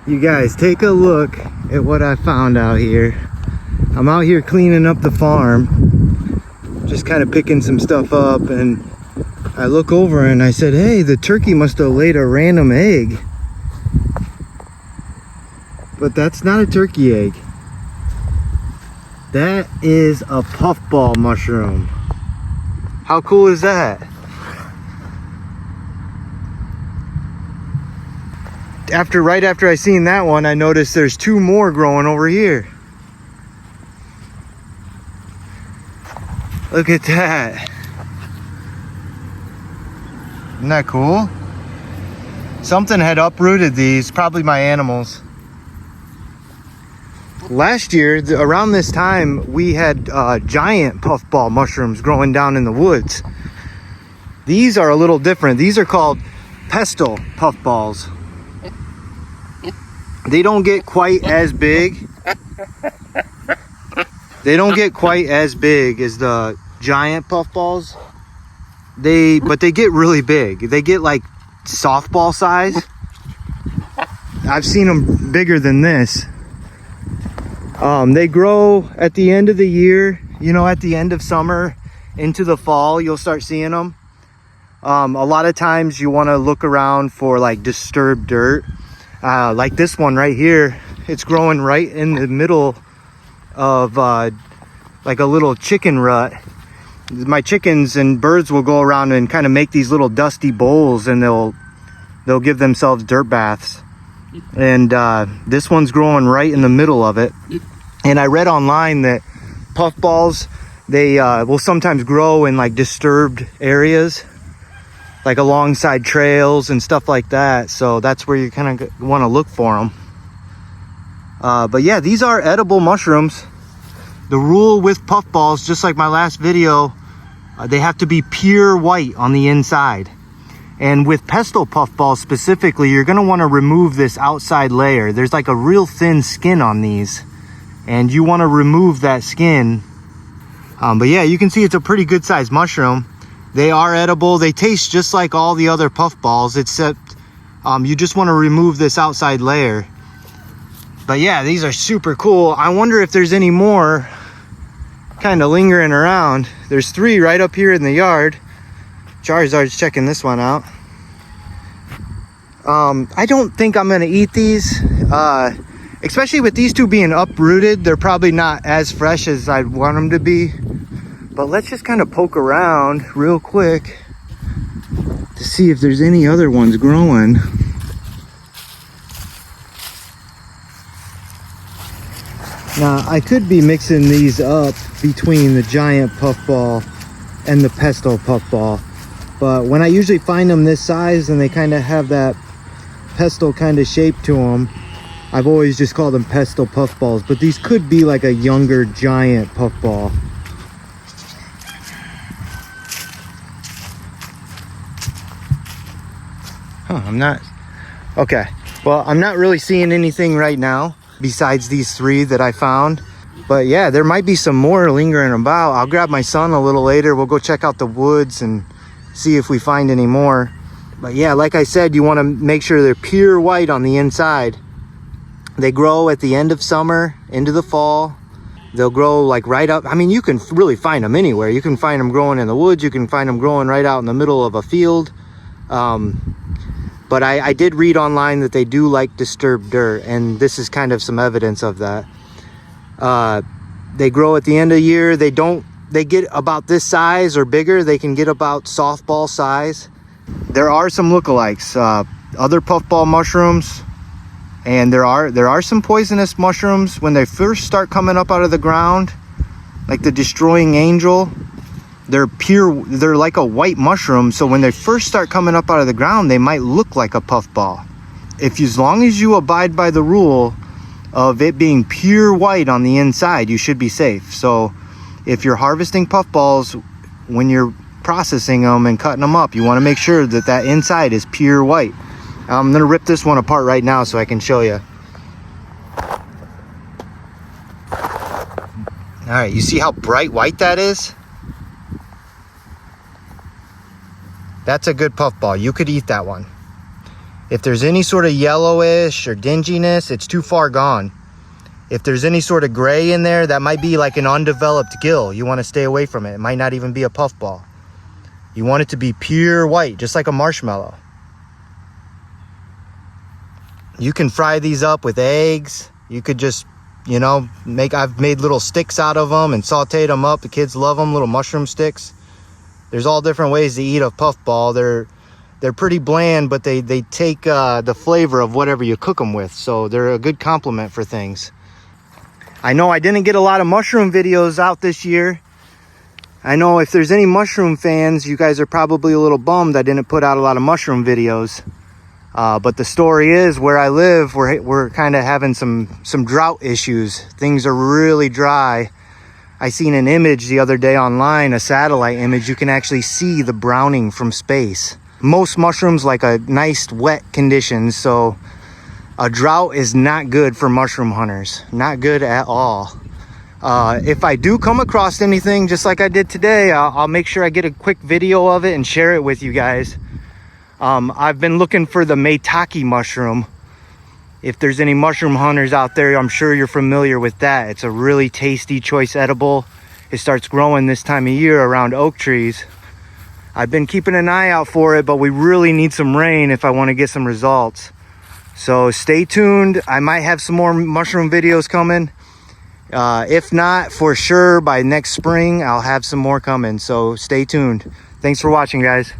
You guys, take a look at what I found out here. I'm out here cleaning up the farm, just kind of picking some stuff up, and I look over and I said, hey, the turkey must have laid a random egg. But that's not a turkey egg. That is a puffball mushroom. How cool is that? Right after I seen that one, I noticed there's two more growing over here. Look at that. Isn't that cool? Something had uprooted these, probably my animals. Last year, around this time, we had giant puffball mushrooms growing down in the woods. These are a little different. These are called pestle puffballs. They don't get quite as big. They don't get quite as big as the giant puffballs. But they get really big. They get like softball size. I've seen them bigger than this. They grow at the end of the year, you know, at the end of summer into the fall, you'll start seeing them. A lot of times you want to look around for like disturbed dirt. Like this one right here, it's growing right in the middle of like a little chicken rut. My chickens and birds will go around and kind of make these little dusty bowls, and they'll give themselves dirt baths. And this one's growing right in the middle of it. And I read online that puffballs, they will sometimes grow in like disturbed areas, like alongside trails and stuff like that. So that's where you kind of want to look for them. But yeah, these are edible mushrooms. The rule with puffballs, just like my last video, they have to be pure white on the inside. And with pestle puffballs specifically, you're going to want to remove this outside layer. There's like a real thin skin on these, and you want to remove that skin. But yeah, you can see it's a pretty good sized mushroom. They are edible. They taste just like all the other puffballs, except you just want to remove this outside layer. But yeah, these are super cool. I wonder if there's any more kind of lingering around. There's 3 right up here in the yard. Charizard's checking this one out. I don't think I'm gonna eat these, especially with these 2 being uprooted. They're probably not as fresh as I'd want them to be. But let's just kind of poke around real quick to see if there's any other ones growing. Now, I could be mixing these up between the giant puffball and the pestle puffball. But when I usually find them this size and they kind of have that pestle kind of shape to them, I've always just called them pestle puffballs. But these could be like a younger giant puffball. Okay. Well, I'm not really seeing anything right now besides these 3 that I found. But yeah, there might be some more lingering about. I'll grab my son a little later. We'll go check out the woods and see if we find any more. But yeah, like I said, you want to make sure they're pure white on the inside. They grow at the end of summer into the fall. They'll grow like right up. I mean, you can really find them anywhere. You can find them growing in the woods. You can find them growing right out in the middle of a field. But I did read online that they do like disturbed dirt, and this is kind of some evidence of that. They grow at the end of the year. They get about this size or bigger. They can get about softball size. There are some lookalikes, other puffball mushrooms, and there are some poisonous mushrooms when they first start coming up out of the ground, like the destroying angel. They're like a white mushroom, so when they first start coming up out of the ground, they might look like a puffball. As long as you abide by the rule of it being pure white on the inside, you should be safe. So if you're harvesting puffballs, when you're processing them and cutting them up, you want to make sure that that inside is pure white. I'm gonna rip this one apart right now so I can show you. All right, you see how bright white that is? That's a good puffball. You could eat that one. If there's any sort of yellowish or dinginess, it's too far gone. If there's any sort of gray in there, that might be like an undeveloped gill. You want to stay away from it. It might not even be a puffball. You want it to be pure white, just like a marshmallow. You can fry these up with eggs. You could just, you know, I've made little sticks out of them and sauteed them up. The kids love them, little mushroom sticks. There's all different ways to eat a puffball. They're pretty bland, but they take the flavor of whatever you cook them with. So they're a good complement for things. I know I didn't get a lot of mushroom videos out this year. I know if there's any mushroom fans, you guys are probably a little bummed I didn't put out a lot of mushroom videos. But the story is, where I live, we're kind of having some drought issues. Things are really dry. I seen an image the other day online, a satellite image. You can actually see the browning from space. Most mushrooms like a nice wet conditions, so a drought is not good for mushroom hunters. Not good at all. If I do come across anything just like I did today, I'll make sure I get a quick video of it and share it with you guys. I've been looking for the maitake mushroom. If there's any mushroom hunters out there, I'm sure you're familiar with that. It's a really tasty, choice edible. It starts growing this time of year around oak trees. I've been keeping an eye out for it, but we really need some rain if I want to get some results. So stay tuned. I might have some more mushroom videos coming. If not, for sure by next spring, I'll have some more coming. So stay tuned. Thanks for watching, guys.